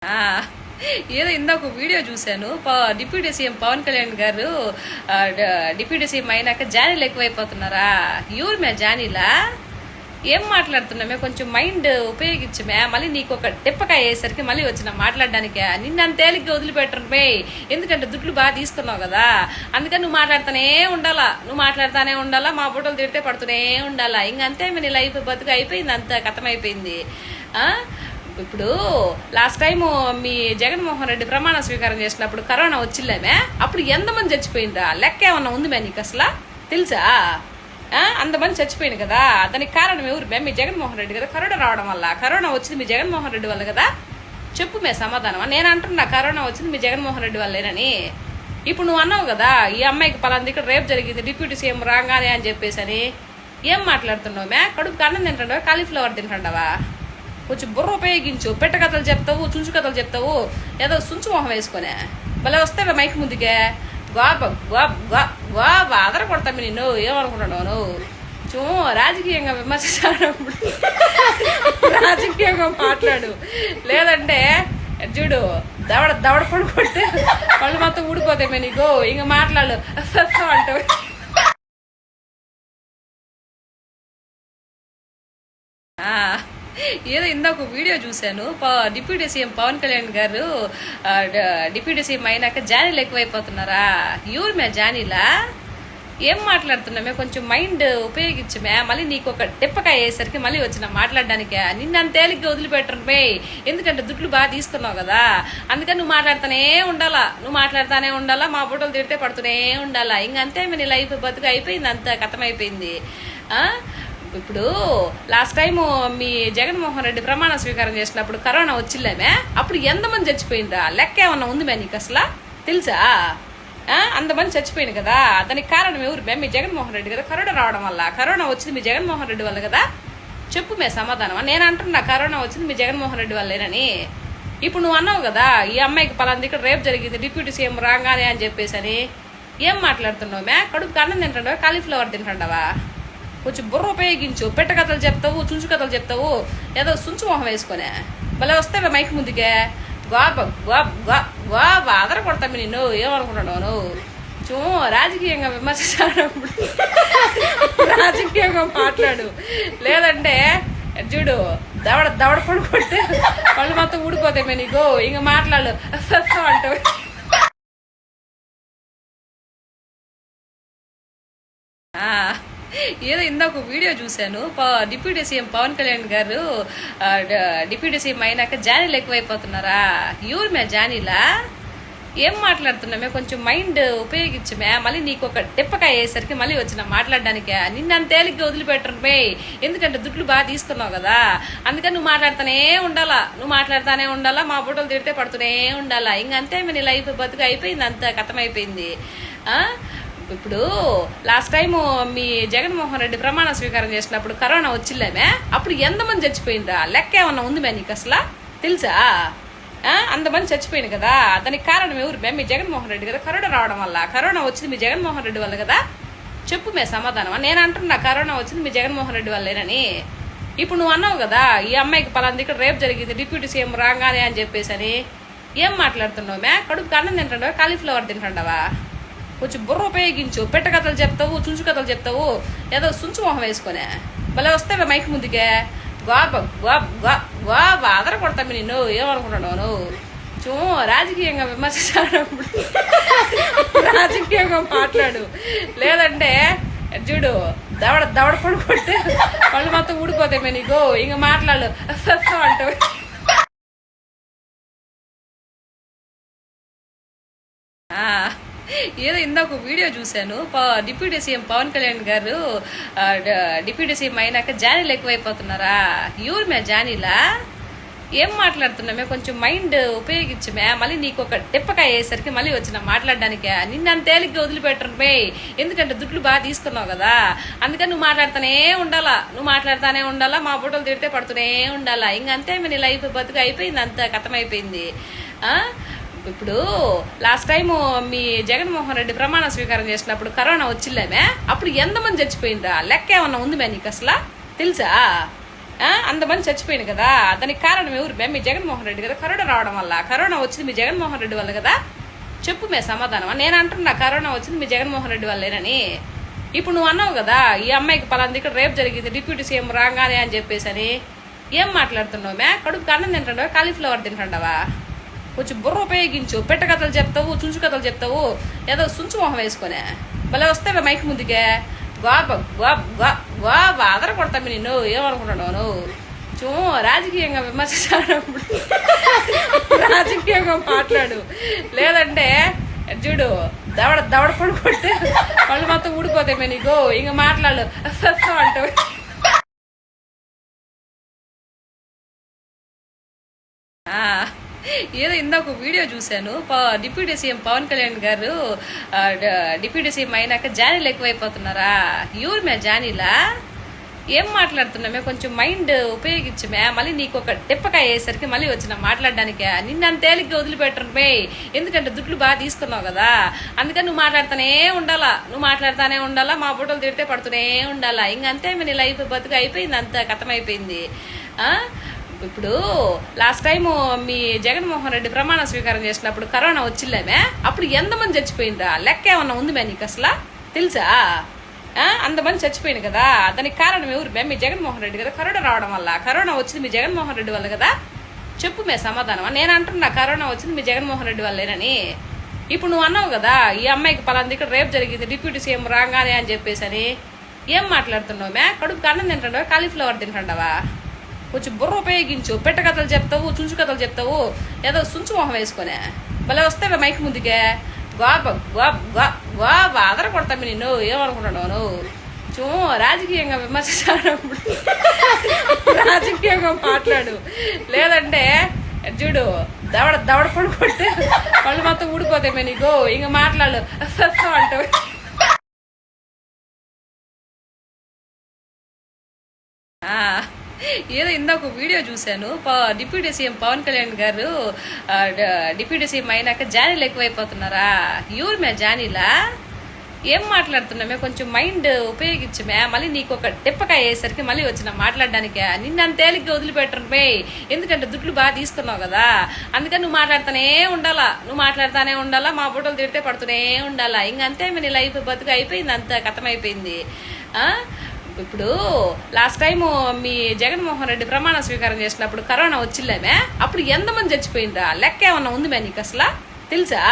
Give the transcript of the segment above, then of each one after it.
ఆ! ఏదో ఇందాక వీడియో చూశాను. డిప్యూటీ సీఎం పవన్ కళ్యాణ్ గారు డిప్యూటీ సీఎం అయినాక జానీలు ఎక్కువైపోతున్నారా? ఎవరు మే జానీలా? ఏం మాట్లాడుతున్నామే? కొంచెం మైండ్ ఉపయోగించమే. మళ్ళీ నీకు ఒక తిప్పకాయ అయ్యేసరికి మళ్ళీ వచ్చిన మాట్లాడడానికే. నిన్ను అంత తేలిగ్గా వదిలిపెట్టరుమే. ఎందుకంటే దుడ్లు బాగా తీసుకున్నావు కదా, అందుకని నువ్వు మాట్లాడుతానే ఉండాలా. మా బుట్టలు తిడితే పడుతూనే ఉండాలా. ఇంకంతే నీ లైఫ్ బతుకు అయిపోయింది, అంత కథమైపోయింది. ఇప్పుడు లాస్ట్ టైం మీ జగన్మోహన్ రెడ్డి ప్రమాణ స్వీకారం చేసినప్పుడు కరోనా వచ్చిల్లేమే, అప్పుడు ఎంతమంది చచ్చిపోయిందా? లెక్క ఏమన్నా ఉంది మే నీకు అసలు తెలుసా? అంతమంది చచ్చిపోయింది కదా, దానికి కారణం ఎవరు మే? మీ జగన్మోహన్ రెడ్డి కదా. కరోనా రావడం వల్ల, కరోనా వచ్చింది మీ జగన్మోహన్ రెడ్డి వల్ల కదా. చెప్పు మే సమాధానం. నేను అంటున్నా కరోనా వచ్చింది మీ జగన్మోహన్ రెడ్డి వల్లేనని. ఇప్పుడు నువ్వు అన్నావు కదా, ఈ అమ్మాయికి పలాంది ఇక్కడ రేపు జరిగింది డిప్యూటీ సీఎం రాగానే అని చెప్పేసి అని. ఏం మాట్లాడుతున్నావు మే? కడుపుకి అన్నం తింటావా, కాలీఫ్లవర్ తింటావా? కొంచెం బుర్ర ఉపయోగించు. పెట్ట కథలు చెప్తావు, చుంచు కథలు చెప్తావు, ఏదో సుంచు మొహం వేసుకునే భలే వస్తావే మైక్ ముందుకే. ఆదర కొడతామి నిన్ను. ఏమనుకుంటున్నావు నువ్వు? రాజకీయంగా విమర్శించినప్పుడు రాజకీయంగా మాట్లాడు, లేదంటే చూడు దవడ పడుకుంటే వాళ్ళు మొత్తం ఊడిపోతాయి నీకు. ఇంక మాట్లాడు అంటావు. ఏదో ఇందాక వీడియో చూశాను. డిప్యూటీ సీఎం పవన్ కళ్యాణ్ గారు డిప్యూటీ సీఎం అయినాక జానీలు ఎక్కువైపోతున్నారా? ఎవరు మే జానీలా? ఏం మాట్లాడుతున్నామే? కొంచెం మైండ్ ఉపయోగించమే. మళ్ళీ నీకు ఒక తిప్పకాయ అయ్యేసరికి మళ్ళీ వచ్చిన మాట్లాడడానికే. నిన్ను అంత తేలిగ్గా వదిలిపెట్టరుమే. ఎందుకంటే దుడ్లు బాగా తీసుకున్నావు కదా, అందుకని నువ్వు మాట్లాడుతానే ఉండాలా. మా బుట్టలు తిడితే పడుతూనే ఉండాలా. ఇంకంతే నీ లైఫ్ బతుకు అయిపోయింది, అంత కథమైపోయింది. ఇప్పుడు లాస్ట్ టైం మీ జగన్మోహన్ రెడ్డి ప్రమాణ స్వీకారం చేసినప్పుడు కరోనా వచ్చిల్లేమే, అప్పుడు ఎంతమంది చచ్చిపోయిందా? లెక్క ఏమన్నా ఉంది మే నీకు అసలు తెలుసా? అంతమంది చచ్చిపోయింది కదా, దానికి కారణం ఎవరు మే? మీ జగన్మోహన్ రెడ్డి కదా. కరోనా రావడం వల్ల, కరోనా వచ్చింది మీ జగన్మోహన్ రెడ్డి వల్ల కదా. చెప్పు మే సమాధానం. నేను అంటున్నా కరోనా వచ్చింది మీ జగన్మోహన్ రెడ్డి వల్లేనని. ఇప్పుడు నువ్వు అన్నావు కదా, ఈ అమ్మాయికి పలాంది ఇక్కడ రేపు జరిగింది డిప్యూటీ సీఎం రాగానే అని చెప్పేసి అని. ఏం మాట్లాడుతున్నావు మే? కడుపుకి అన్నం తింటావా, కాలీఫ్లవర్ తింటావా? కొంచెం బుర్ర ఉపయోగించు. పెట్ట కథలు చెప్తావు, చుంచు కథలు చెప్తావు, ఏదో సుంచు మొహం వేసుకునే భలే వస్తావే మైక్ ముందుకే. ఆదర కొడతామి నిన్ను. ఏమనుకుంటున్నావు నువ్వు? రాజకీయంగా విమర్శించినప్పుడు రాజకీయంగా మాట్లాడు, లేదంటే చూడు దవడ పడుకుంటే వాళ్ళు మొత్తం ఊడిపోతాయి నీకు. ఇంక మాట్లాడు అంటావు. ఏదో ఇందాక వీడియో చూశాను. డిప్యూటీ సీఎం పవన్ కళ్యాణ్ గారు డిప్యూటీ సీఎం అయినాక జానీలు ఎక్కువైపోతున్నారా? ఎవరు మే జానీలా? ఏం మాట్లాడుతున్నామే? కొంచెం మైండ్ ఉపయోగించమే. మళ్ళీ నీకు ఒక తిప్పకాయ అయ్యేసరికి మళ్ళీ వచ్చిన మాట్లాడడానికే. నిన్ను అంత తేలిగ్గా వదిలిపెట్టరుమే. ఎందుకంటే దుడ్లు బాగా తీసుకున్నావు కదా, అందుకని నువ్వు మాట్లాడుతానే ఉండాలా. మా బుట్టలు తిడితే పడుతూనే ఉండాలా. ఇంకంతే నీ లైఫ్ బతుకు అయిపోయింది, అంత కథమైపోయింది. ఇప్పుడు లాస్ట్ టైం మీ జగన్మోహన్ రెడ్డి ప్రమాణ స్వీకారం చేసినప్పుడు కరోనా వచ్చిల్లేమే, అప్పుడు ఎంతమంది చచ్చిపోయిందా? లెక్క ఏమన్నా ఉంది మే నీకు అసలు తెలుసా? అంతమంది చచ్చిపోయింది కదా, దానికి కారణం ఎవరు మే? మీ జగన్మోహన్ రెడ్డి కదా. కరోనా రావడం వల్ల, కరోనా వచ్చింది మీ జగన్మోహన్ రెడ్డి వల్ల కదా. చెప్పు మే సమాధానం. నేను అంటున్నా కరోనా వచ్చింది మీ జగన్మోహన్ రెడ్డి వల్లేనని. ఇప్పుడు నువ్వు అన్నావు కదా, ఈ అమ్మాయికి పలాంది ఇక్కడ రేపు జరిగింది డిప్యూటీ సీఎం రాగానే అని చెప్పేసి అని. ఏం మాట్లాడుతున్నావు మే? కడుపుకి అన్నం తింటావా, కాలీఫ్లవర్ తింటావా? కొంచెం బుర్ర ఉపయోగించు. పెట్ట కథలు చెప్తావు, చుంచు కథలు చెప్తావు, ఏదో సుంచు మొహం వేసుకునే భలే వస్తావే మైక్ ముందుకే. ఆదర కొడతామి నిన్ను. ఏమనుకుంటున్నావు నువ్వు? రాజకీయంగా విమర్శించినప్పుడు రాజకీయంగా మాట్లాడు, లేదంటే చూడు దవడ పడుకుంటే వాళ్ళు మొత్తం ఊడిపోతాయి నీకు. ఇంక మాట్లాడు అంటావు. ఏదో ఇందాక వీడియో చూశాను. డిప్యూటీ సీఎం పవన్ కళ్యాణ్ గారు డిప్యూటీ సీఎం అయినాక జానీలు ఎక్కువైపోతున్నారా? ఎవరు మే జానీలా? ఏం మాట్లాడుతున్నామే? కొంచెం మైండ్ ఉపయోగించమే. మళ్ళీ నీకు ఒక తిప్పకాయ అయ్యేసరికి మళ్ళీ వచ్చిన మాట్లాడడానికే. నిన్ను అంత తేలిగ్గా వదిలిపెట్టరుమే. ఎందుకంటే దుడ్లు బాగా తీసుకున్నావు కదా, అందుకని నువ్వు మాట్లాడుతానే ఉండాలా. మా బుట్టలు తిడితే పడుతూనే ఉండాలా. ఇంకంతే నీ లైఫ్ బతుకు అయిపోయింది, అంత కథమైపోయింది. ఇప్పుడు లాస్ట్ టైం మీ జగన్మోహన్ రెడ్డి ప్రమాణ స్వీకారం చేసినప్పుడు కరోనా వచ్చిల్లేమే, అప్పుడు ఎంతమంది చచ్చిపోయిందా? లెక్క ఏమన్నా ఉంది మే నీకు అసలు తెలుసా? అంతమంది చచ్చిపోయింది కదా, దానికి కారణం ఎవరు మే? మీ జగన్మోహన్ రెడ్డి కదా. కరోనా రావడం వల్ల, కరోనా వచ్చింది మీ జగన్మోహన్ రెడ్డి వల్ల కదా. చెప్పు మే సమాధానం. నేను అంటున్నా కరోనా వచ్చింది మీ జగన్మోహన్ రెడ్డి వల్లేనని. ఇప్పుడు నువ్వు అన్నావు కదా ఈ అమ్మాయికి పలాంది ఇక్కడ రేపు జరిగింది డిప్యూటీ సీఎం రాగానే అని చెప్పేసి అని. ఏం మాట్లాడుతున్నావు మే? కడుపుకి అన్నం తింటావా, కాలీఫ్లవర్ తింటావా? కొంచెం బుర్ర ఉపయోగించు. పెట్ట కథలు చెప్తావు, చుంచు కథలు చెప్తావు, ఏదో సుంచు మొహం వేసుకునే భలే వస్తావే మైక్ ముందుకే. గోబ గోబ గోబ అదర కొడతామి నిన్ను. ఏమనుకుంటున్నావు నువ్వు? రాజకీయంగా విమర్శించినప్పుడు రాజకీయంగా మాట్లాడు, లేదంటే చూడు దవడ దవడ పొడి కొడితే వాళ్ళు మొత్తం ఊడిపోతాయి మే నీకు. ఇంక మాట్లాడు అంటావు. ఏదో ఇందాక వీడియో చూశాను, డిప్యూటీ సీఎం పవన్ కళ్యాణ్ గారు డిప్యూటీ సీఎం అయినాక జానీలు ఎక్కువైపోతున్నారా? ఎవరు మే జానీలా? ఏం మాట్లాడుతున్నామే? కొంచెం మైండ్ ఉపయోగించమే. మళ్ళీ నీకు ఒక తిప్పకాయ అయ్యేసరికి మళ్ళీ వచ్చిన మాట్లాడడానికే. నిన్ను అంత తేలిగ్గా వదిలిపెట్టరు మే, ఎందుకంటే దుడ్లు బాగా తీసుకున్నావు కదా. అందుకని నువ్వు మాట్లాడుతానే ఉండాలా, మా బుట్టలు తిడితే పడుతూనే ఉండాలా. ఇంకంతే నీ లైఫ్ బతుకు అయిపోయింది, అంత కథం అయిపోయింది. ఇప్పుడు లాస్ట్ టైం మీ జగన్మోహన్ రెడ్డి ప్రమాణ స్వీకారం చేసినప్పుడు కరోనా వచ్చిల్లేమే, అప్పుడు ఎంతమంది చచ్చిపోయిందా? లెక్క ఏమన్నా ఉంది మే నీకు అసలు తెలుసా? అంతమంది చచ్చిపోయింది కదా, దానికి కారణం ఎవరు మే? మీ జగన్మోహన్ రెడ్డి కదా. కరోనా రావడం వల్ల, కరోనా వచ్చింది మీ జగన్మోహన్ రెడ్డి వల్ల కదా. చెప్పు మే సమాధానం. నేను అంటున్నా కరోనా వచ్చింది మీ జగన్మోహన్ రెడ్డి వల్లేనని. ఇప్పుడు నువ్వు అన్నావు కదా ఈ అమ్మాయికి పలాంది ఇక్కడ రేపు జరిగింది డిప్యూటీ సీఎం రాగానే అని చెప్పేసి అని. ఏం మాట్లాడుతున్నావు మే? కడుపుకి అన్నం తింటావా, కాలీఫ్లవర్ తింటావా? కొంచెం బుర్ర ఉపయోగించు. పెట్ట కథలు చెప్తావు, చుంచు కథలు చెప్తావు, ఏదో సుంచు మొహం వేసుకునే భలే వస్తావే మైక్ ముందుకే. గోబ గోబ గోబ అదర కొడతామి నిన్ను. ఏమనుకుంటున్నావు నువ్వు? రాజకీయంగా విమర్శించినప్పుడు రాజకీయంగా మాట్లాడు, లేదంటే చూడు దవడ దవడ పొడి కొడితే వాళ్ళు మొత్తం ఊడిపోతాయి మే నీకు. ఇంక మాట్లాడు అంటావు. ఏదో ఇందాక వీడియో చూశాను, డిప్యూటీ సీఎం పవన్ కళ్యాణ్ గారు డిప్యూటీ సీఎం అయినాక జానీలు ఎక్కువైపోతున్నారా? ఎవరు మే జానీలా? ఏం మాట్లాడుతున్నామే? కొంచెం మైండ్ ఉపయోగించమే. మళ్ళీ నీకు ఒక తిప్పకాయ అయ్యేసరికి మళ్ళీ వచ్చిన మాట్లాడడానికే. నిన్ను అంత తేలిగ్గా వదిలిపెట్టరు మే, ఎందుకంటే దుడ్లు బాగా తీసుకున్నావు కదా. అందుకని నువ్వు మాట్లాడుతానే ఉండాలా, మా బుట్టలు తిడితే పడుతూనే ఉండాలా. ఇంకంతే నీ లైఫ్ బతుకు అయిపోయింది, అంత కథం అయిపోయింది. ఇప్పుడు లాస్ట్ టైం మీ జగన్మోహన్ రెడ్డి ప్రమాణ స్వీకారం చేసినప్పుడు కరోనా వచ్చిల్లేమే, అప్పుడు ఎంతమంది చచ్చిపోయిందా? లెక్క ఏమన్నా ఉంది మే నీకు అసలు తెలుసా?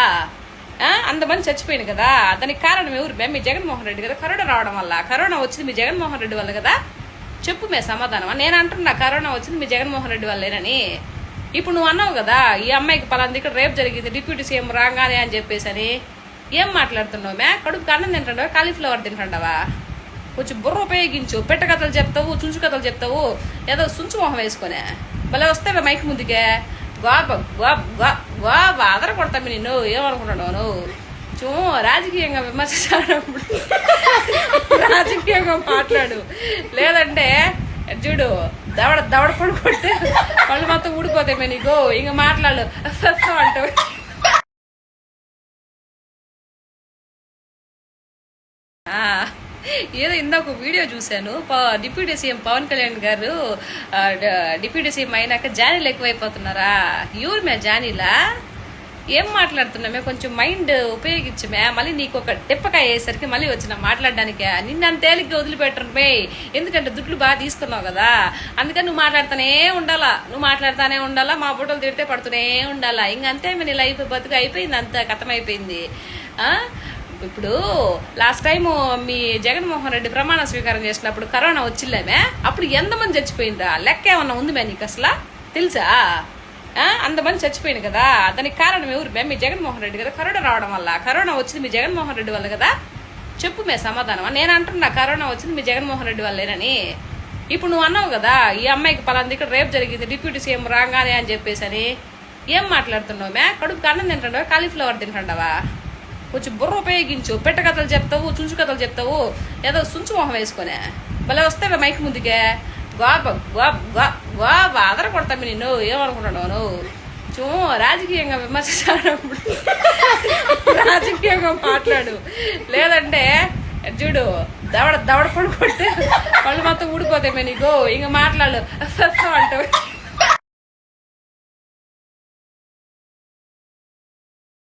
అంతమంది చచ్చిపోయింది కదా, దానికి కారణం ఎవరు మే? మీ జగన్మోహన్ రెడ్డి కదా. కరోనా రావడం వల్ల, కరోనా వచ్చింది మీ జగన్మోహన్ రెడ్డి వల్ల కదా. చెప్పు మే సమాధానం. నేను అంటున్నా కరోనా వచ్చింది మీ జగన్మోహన్ రెడ్డి వల్లేనని. ఇప్పుడు నువ్వు అన్నావు కదా ఈ అమ్మాయికి పలాంది ఇక్కడ రేపు జరిగింది డిప్యూటీ సీఎం రాగానే అని చెప్పేసి అని. ఏం మాట్లాడుతున్నావు మే? కడుపుకి అన్నం తింటావా, కాలీఫ్లవర్ తింటావా? కొంచెం బుర్ర ఉపయోగించు. పెట్ట కథలు చెప్తావు, చుంచు కథలు చెప్తావు, ఏదో సుంచు మొహం వేసుకునే భలే వస్తావే మైక్ ముందుకే. గోబ గోబ గోబ అదర కొడతామి నిన్ను. ఏమనుకుంటున్నావు నువ్వు? రాజకీయంగా విమర్శించినప్పుడు రాజకీయంగా మాట్లాడు, లేదంటే చూడు దవడ దవడ పొడి కొడితే వాళ్ళు మొత్తం ఊడిపోతాయి మే నీకు. ఇంక మాట్లాడు అంటావు. ఏదో ఇందాక వీడియో చూశాను, డిప్యూటీ సీఎం పవన్ కళ్యాణ్ గారు డిప్యూటీ సీఎం అయినాక జానీలు ఎక్కువైపోతున్నారా? ఎవరు మే జానీలా? ఏం మాట్లాడుతున్నామే? కొంచెం మైండ్ ఉపయోగించమే. మళ్ళీ నీకు ఒక తిప్పకాయ అయ్యేసరికి మళ్ళీ వచ్చిన మాట్లాడడానికే. నిన్ను అంత తేలిగ్గా వదిలిపెట్టరు మే, ఎందుకంటే దుడ్లు బాగా తీసుకున్నావు కదా. అందుకని నువ్వు మాట్లాడుతానే ఉండాలా, మా బుట్టలు తిడితే పడుతూనే ఉండాలా. ఇంకంతే నీ లైఫ్ బతుకు అయిపోయింది, అంత కథం అయిపోయింది. ఇప్పుడు లాస్ట్ టైం మీ జగన్మోహన్ రెడ్డి ప్రమాణ స్వీకారం చేసినప్పుడు కరోనా వచ్చిల్లేమే, అప్పుడు ఎంతమంది చచ్చిపోయిందా? లెక్క ఏమన్నా ఉంది మే నీకు అసలు తెలుసా? అంతమంది చచ్చిపోయింది కదా, దానికి కారణం ఎవరు మే? మీ జగన్మోహన్ రెడ్డి కదా. కరోనా రావడం వల్ల, కరోనా వచ్చింది మీ జగన్మోహన్ రెడ్డి వల్ల కదా. చెప్పు మే సమాధానం. నేను అంటున్నా కరోనా వచ్చింది మీ జగన్మోహన్ రెడ్డి వల్లేనని. ఇప్పుడు నువ్వు అన్నావు కదా ఈ అమ్మాయికి పలాంది ఇక్కడ రేపు జరిగింది డిప్యూటీ సీఎం రాగానే అని చెప్పేసి అని. ఏం మాట్లాడుతున్నావు మే? కడుపుకి అన్నం తింటావా, కాలీఫ్లవర్ తింటావా? కొంచెం బుర్ర ఉపయోగించు. పెట్ట కథలు చెప్తావు, చుంచు కథలు చెప్తావు, ఏదో సుంచు మొహం వేసుకునే భలే వస్తావే మైక్ ముందుకే. గోబ గోబ గోబ అదర కొడతామి నిన్ను. ఏమనుకుంటున్నావు నువ్వు? రాజకీయంగా విమర్శించినప్పుడు రాజకీయంగా మాట్లాడు, లేదంటే చూడు దవడ దవడ పడి కొడితే వాళ్ళు మొత్తం ఊడిపోతాయి మే నీకు ఇంకా మాట్లాడు అంటావు